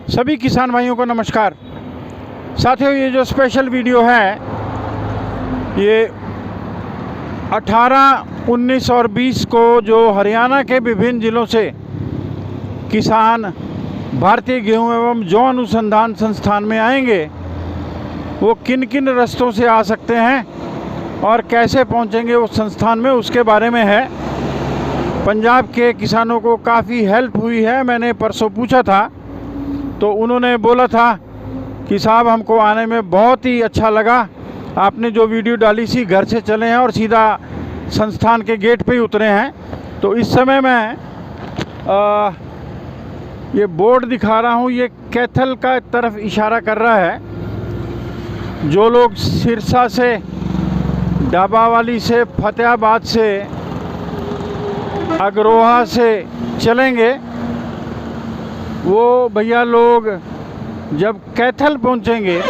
सभी किसान भाइयों को नमस्कार। साथियों, ये जो स्पेशल वीडियो है ये 18, 19 और 20 को जो हरियाणा के विभिन्न ज़िलों से किसान भारतीय गेहूं एवं जौ अनुसंधान संस्थान में आएंगे, वो किन किन रास्तों से आ सकते हैं और कैसे पहुंचेंगे उस संस्थान में, उसके बारे में है। पंजाब के किसानों को काफ़ी हेल्प हुई है। मैंने परसों पूछा था तो उन्होंने बोला था कि साहब हमको आने में बहुत ही अच्छा लगा, आपने जो वीडियो डाली सी, घर से चले हैं और सीधा संस्थान के गेट पे ही उतरे हैं। तो इस समय मैं ये बोर्ड दिखा रहा हूँ, ये कैथल का तरफ इशारा कर रहा है। जो लोग सिरसा से, डाबावाली से, फतेहाबाद से, अग्रोहा से चलेंगे, वो भैया लोग जब कैथल पहुंचेंगे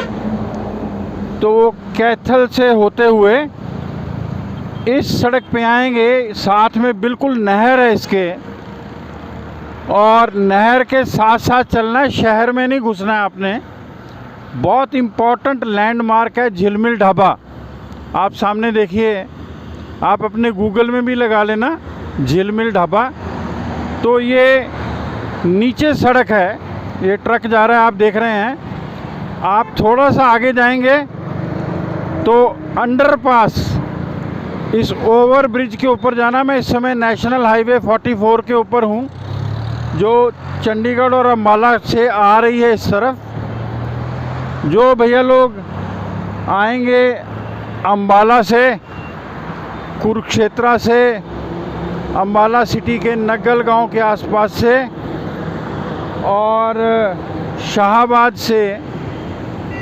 तो वो कैथल से होते हुए इस सड़क पे आएंगे। साथ में बिल्कुल नहर है इसके, और नहर के साथ साथ चलना है, शहर में नहीं घुसना है आपने। बहुत इम्पोर्टेंट लैंडमार्क है झिलमिल ढाबा। आप सामने देखिए, आप अपने गूगल में भी लगा लेना झिलमिल ढाबा। तो ये नीचे सड़क है, ये ट्रक जा रहा है, आप देख रहे हैं। आप थोड़ा सा आगे जाएंगे तो अंडरपास, इस ओवर ब्रिज के ऊपर जाना। मैं इस समय नेशनल हाईवे 44 के ऊपर हूँ, जो चंडीगढ़ और अम्बाला से आ रही है इस तरफ। जो भैया लोग आएंगे अम्बाला से, कुरुक्षेत्रा से, अम्बाला सिटी के नग्गल गांव के आसपास से और शाहाबाद से,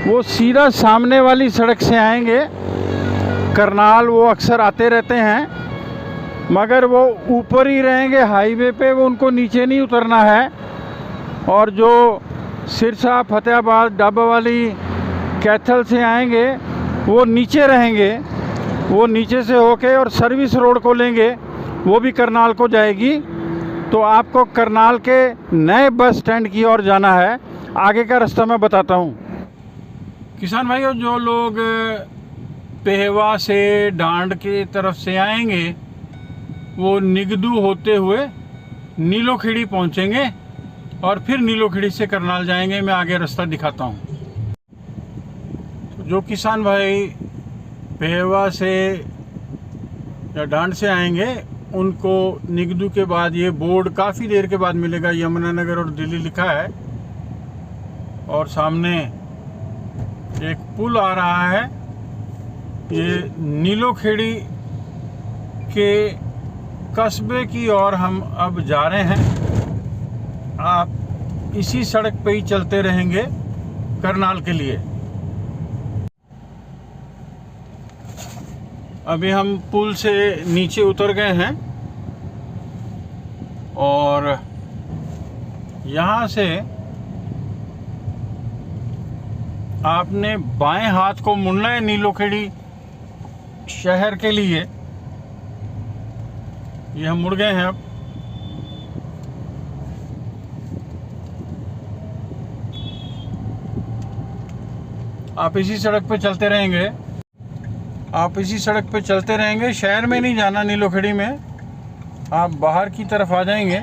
वो सीधा सामने वाली सड़क से आएंगे। करनाल वो अक्सर आते रहते हैं, मगर वो ऊपर ही रहेंगे हाईवे पे, वो उनको नीचे नहीं उतरना है। और जो सिरसा, फतेहाबाद, डाबावाली, कैथल से आएंगे वो नीचे रहेंगे। वो नीचे से होके और सर्विस रोड को लेंगे, वो भी करनाल को जाएगी। तो आपको करनाल के नए बस स्टैंड की ओर जाना है। आगे का रास्ता मैं बताता हूँ। किसान भाइयों, जो लोग पेहवा से, डांड की तरफ से आएंगे वो निगदू होते हुए नीलोखेड़ी पहुँचेंगे और फिर नीलोखेड़ी से करनाल जाएंगे। मैं आगे रास्ता दिखाता हूँ। जो किसान भाई पेहवा से या डांड से आएंगे उनको निगदू के बाद ये बोर्ड काफ़ी देर के बाद मिलेगा, यमुनानगर और दिल्ली लिखा है। और सामने एक पुल आ रहा है। ये नीलोखेड़ी के कस्बे की ओर हम अब जा रहे हैं। आप इसी सड़क पे ही चलते रहेंगे करनाल के लिए। अभी हम पुल से नीचे उतर गए हैं और यहाँ से आपने बाएं हाथ को मुड़ना है नीलोखेड़ी शहर के लिए। ये हम मुड़ गए हैं अब। आप इसी सड़क पे चलते रहेंगे, आप इसी सड़क पे चलते रहेंगे। शहर में नहीं जाना, नीलोखेड़ी में आप बाहर की तरफ आ जाएंगे।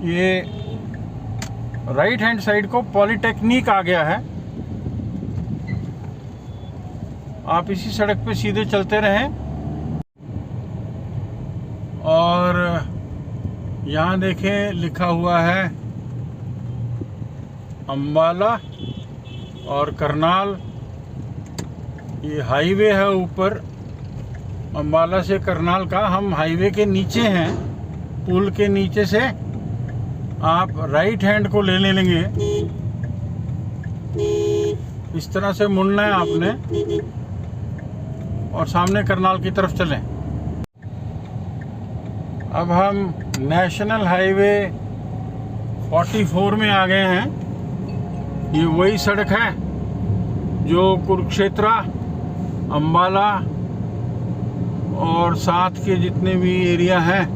ये राइट हैंड साइड को पॉलीटेक्निक आ गया है। आप इसी सड़क पे सीधे चलते रहें। और यहाँ देखें लिखा हुआ है अम्बाला और करनाल। ये हाईवे है ऊपर, अम्बाला से करनाल का। हम हाईवे के नीचे हैं, पुल के नीचे से आप राइट हैंड को ले लेंगे। इस तरह से मुड़ना है आपने और सामने करनाल की तरफ चलें। अब हम नेशनल हाईवे 44 में आ गए हैं। ये वही सड़क है जो कुरुक्षेत्रा, अम्बाला और साथ के जितने भी एरिया हैं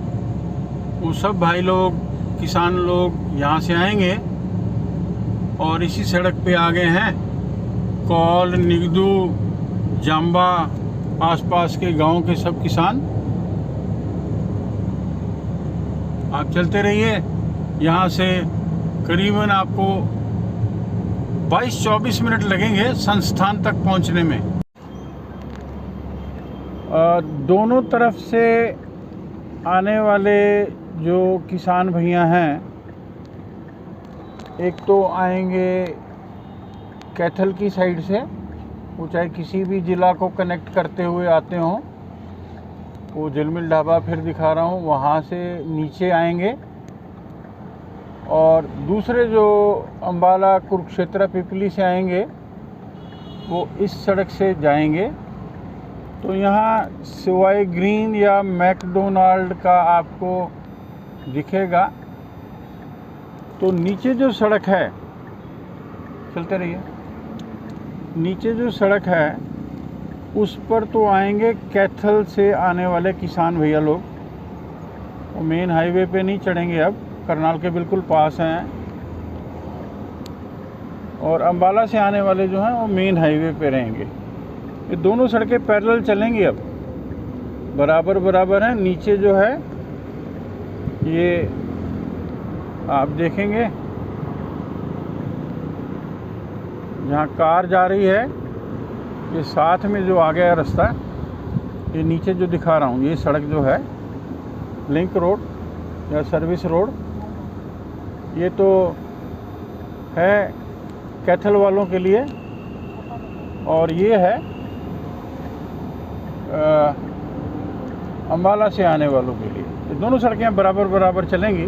वो सब भाई लोग, किसान लोग यहाँ से आएंगे और इसी सड़क पे आ गए हैं कौल, निगदू, जाम्बा, आसपास के गांव के सब किसान। आप चलते रहिए। यहाँ से करीबन आपको 22-24 मिनट लगेंगे संस्थान तक पहुँचने में। दोनों तरफ से आने वाले जो किसान भैया हैं, एक तो आएंगे कैथल की साइड से, वो चाहे किसी भी ज़िला को कनेक्ट करते हुए आते हों। वो झिलमिल ढाबा फिर दिखा रहा हूँ, वहाँ से नीचे आएंगे। और दूसरे जो अम्बाला, कुरुक्षेत्र, पिपली से आएंगे वो इस सड़क से जाएंगे। तो यहाँ सिवाय ग्रीन या मैकडोनाल्ड का आपको दिखेगा। तो नीचे जो सड़क है, चलते रहिए, नीचे जो सड़क है उस पर तो आएंगे कैथल से आने वाले किसान भैया लोग। वो मेन हाईवे पे नहीं चढ़ेंगे, अब करनाल के बिल्कुल पास हैं। और अम्बाला से आने वाले जो हैं वो मेन हाईवे पे रहेंगे। ये दोनों सड़कें पैरेलल चलेंगी, अब बराबर बराबर हैं। नीचे जो है ये आप देखेंगे, जहाँ कार जा रही है, ये साथ में जो आ गया रास्ता, ये नीचे जो दिखा रहा हूँ, ये सड़क जो है लिंक रोड या सर्विस रोड, ये तो है कैथल वालों के लिए। और ये है अम्बाला से आने वालों के लिए। ये दोनों सड़कें बराबर बराबर चलेंगी।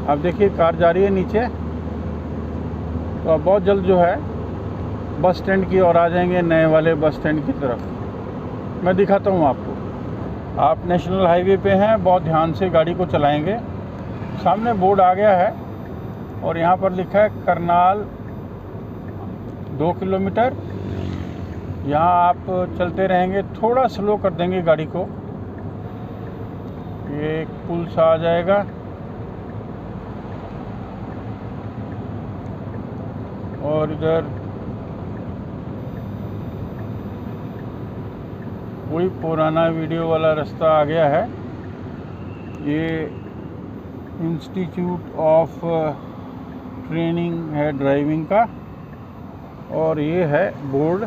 आप देखिए कार जा रही है नीचे। तो अब बहुत जल्द जो है बस स्टैंड की ओर आ जाएंगे, नए वाले बस स्टैंड की तरफ। मैं दिखाता हूँ आपको। आप नेशनल हाईवे पे हैं, बहुत ध्यान से गाड़ी को चलाएंगे। सामने बोर्ड आ गया है और यहाँ पर लिखा है करनाल 2 किलोमीटर। यहाँ आप चलते रहेंगे, थोड़ा स्लो कर देंगे गाड़ी को। ये एक पुल सा आ जाएगा और इधर वही पुराना वीडियो वाला रास्ता आ गया है। ये इंस्टीट्यूट ऑफ ट्रेनिंग है ड्राइविंग का। और ये है बोर्ड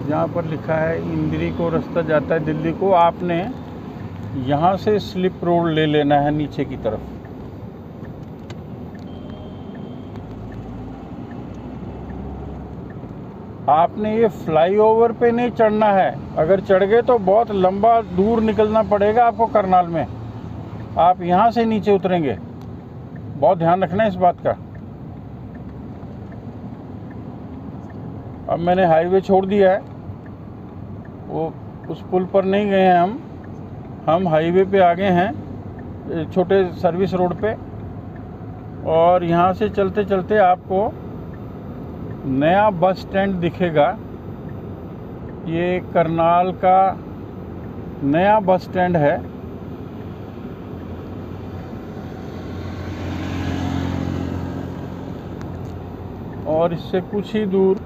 जहाँ पर लिखा है इंदिरी को रास्ता जाता है दिल्ली को। आपने यहाँ से स्लिप रोड ले लेना है नीचे की तरफ। आपने ये फ्लाईओवर पे नहीं चढ़ना है। अगर चढ़ गए तो बहुत लंबा दूर निकलना पड़ेगा आपको करनाल में। आप यहाँ से नीचे उतरेंगे, बहुत ध्यान रखना है इस बात का। अब मैंने हाईवे छोड़ दिया है, वो उस पुल पर नहीं गए हैं हम हाईवे पे आ गए हैं, छोटे सर्विस रोड पे। और यहाँ से चलते चलते आपको नया बस स्टैंड दिखेगा। ये करनाल का नया बस स्टैंड है। और इससे कुछ ही दूर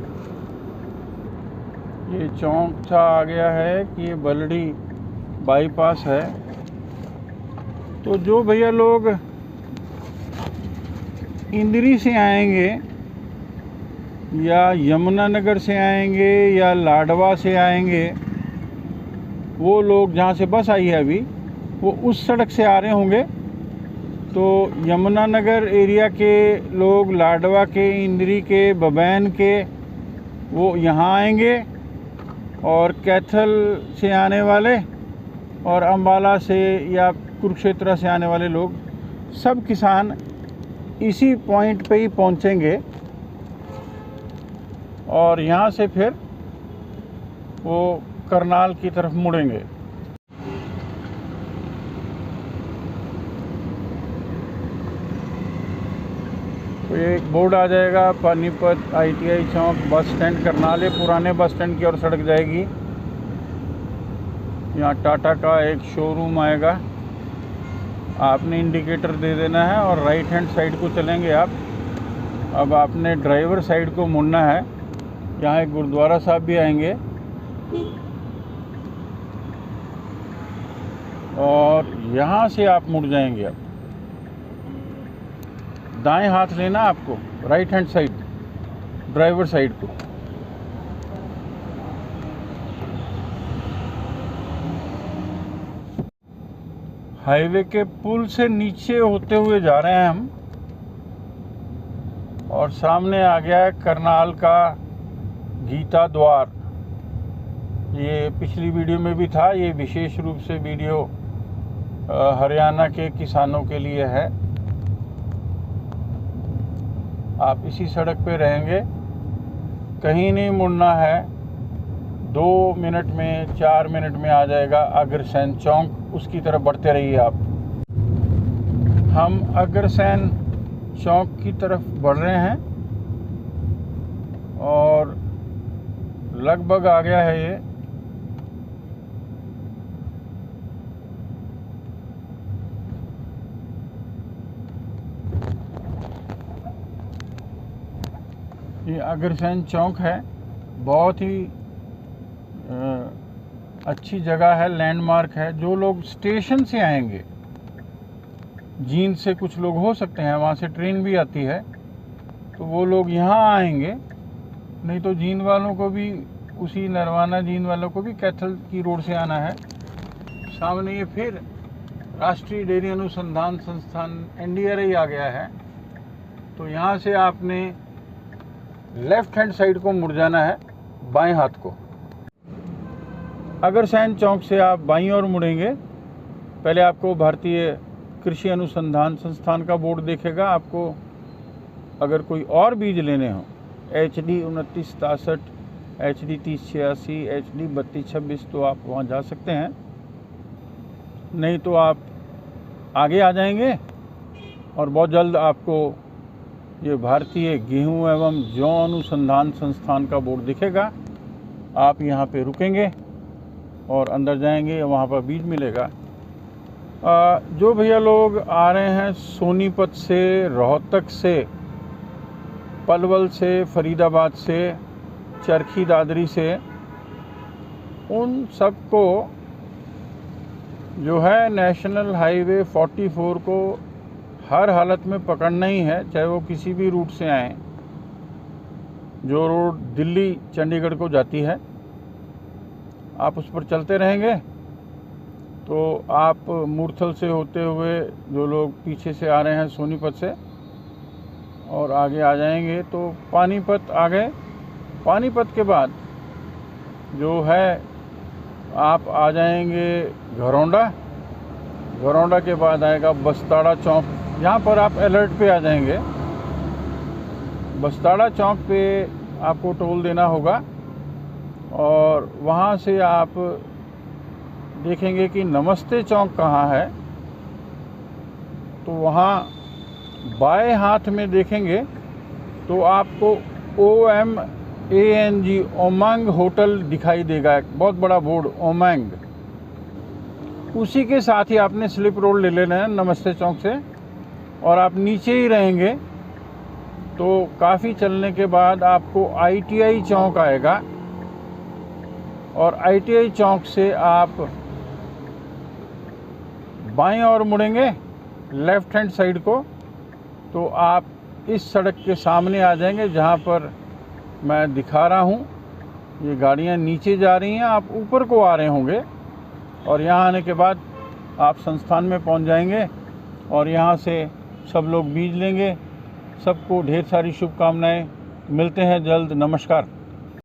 ये चौक सा आ गया है कि ये बलडी बाईपास है। तो जो भैया लोग इंदिरी से आएंगे या यमुनानगर से आएंगे या लाडवा से आएंगे, वो लोग जहाँ से बस आई है अभी, वो उस सड़क से आ रहे होंगे। तो यमुनानगर एरिया के लोग, लाडवा के, इंदिरी के, बबैन के, वो यहाँ आएंगे। और कैथल से आने वाले और अम्बाला से या कुरुक्षेत्र से आने वाले लोग, सब किसान इसी पॉइंट पे ही पहुँचेंगे। और यहाँ से फिर वो करनाल की तरफ मुड़ेंगे। तो ये एक बोर्ड आ जाएगा, पानीपत ITI चौक बस स्टैंड करनाल। ये पुराने बस स्टैंड की ओर सड़क जाएगी। यहाँ टाटा का एक शोरूम आएगा। आपने इंडिकेटर दे देना है और राइट हैंड साइड को चलेंगे आप। अब आपने ड्राइवर साइड को मुड़ना है। यहाँ एक गुरुद्वारा साहब भी आएंगे और यहाँ से आप मुड़ जाएंगे। अब दाएं हाथ लेना आपको, right hand side, driver side को। हाईवे के पुल से नीचे होते हुए जा रहे हैं हम और सामने आ गया है करनाल का गीता द्वार। ये पिछली वीडियो में भी था। ये विशेष रूप से वीडियो हरियाणा के किसानों के लिए है। आप इसी सड़क पे रहेंगे, कहीं नहीं मुड़ना है। 2 मिनट में 4 मिनट में आ जाएगा अग्रसेन चौक, उसकी तरफ बढ़ते रहिए आप। हम अग्रसेन चौक की तरफ बढ़ रहे हैं और लगभग आ गया है ये अग्रसेन चौक है। बहुत ही अच्छी जगह है, लैंडमार्क है। जो लोग स्टेशन से आएंगे, जींद से कुछ लोग हो सकते हैं, वहाँ से ट्रेन भी आती है, तो वो लोग यहाँ आएंगे। नहीं तो जींद वालों को भी, उसी नरवाना जींद वालों को भी कैथल की रोड से आना है। सामने ये फिर राष्ट्रीय डेयरी अनुसंधान संस्थान NDRI आ गया है। तो यहाँ से आपने लेफ्ट हैंड साइड को मुड़ जाना है, बाएं हाथ को। अग्रसेन चौक से आप बाईं ओर मुड़ेंगे। पहले आपको भारतीय कृषि अनुसंधान संस्थान का बोर्ड देखेगा। आपको अगर कोई और बीज लेने हो, HD 2963, HD 3086, HD 3226, तो आप वहाँ जा सकते हैं। नहीं तो आप आगे आ जाएंगे और बहुत जल्द आपको ये भारतीय गेहूं एवं जौ अनुसंधान संस्थान का बोर्ड दिखेगा। आप यहाँ पे रुकेंगे और अंदर जाएंगे, वहाँ पर बीज मिलेगा। जो भैया लोग आ रहे हैं सोनीपत से, रोहतक से, पलवल से, फरीदाबाद से, चरखी दादरी से, उन सबको जो है नेशनल हाईवे 44 को हर हालत में पकड़ना ही है, चाहे वो किसी भी रूट से आएँ। जो रोड दिल्ली चंडीगढ़ को जाती है, आप उस पर चलते रहेंगे तो आप मूर्थल से होते हुए, जो लोग पीछे से आ रहे हैं सोनीपत से, और आगे आ जाएंगे तो पानीपत आ गए। पानीपत के बाद जो है आप आ जाएंगे घरौंडा। घरौंडा के बाद आएगा बस्ताड़ा चौक। यहाँ पर आप अलर्ट पे आ जाएंगे। बस्ताड़ा चौक पे आपको टोल देना होगा और वहाँ से आप देखेंगे कि नमस्ते चौक कहाँ है। तो वहाँ बाएं हाथ में देखेंगे तो आपको OMANG ओमांग होटल दिखाई देगा, एक बहुत बड़ा बोर्ड ओमांग। उसी के साथ ही आपने स्लिप रोड ले लेना है नमस्ते चौक से, और आप नीचे ही रहेंगे तो काफ़ी चलने के बाद आपको ITI चौक आएगा और ITI चौक से आप बाएं ओर मुड़ेंगे लेफ्ट हैंड साइड को, तो आप इस सड़क के सामने आ जाएंगे जहां पर मैं दिखा रहा हूं। ये गाड़ियां नीचे जा रही हैं, आप ऊपर को आ रहे होंगे, और यहां आने के बाद आप संस्थान में पहुंच जाएंगे और यहां से सब लोग बीज लेंगे। सबको ढेर सारी शुभकामनाएं। मिलते हैं जल्द। नमस्कार।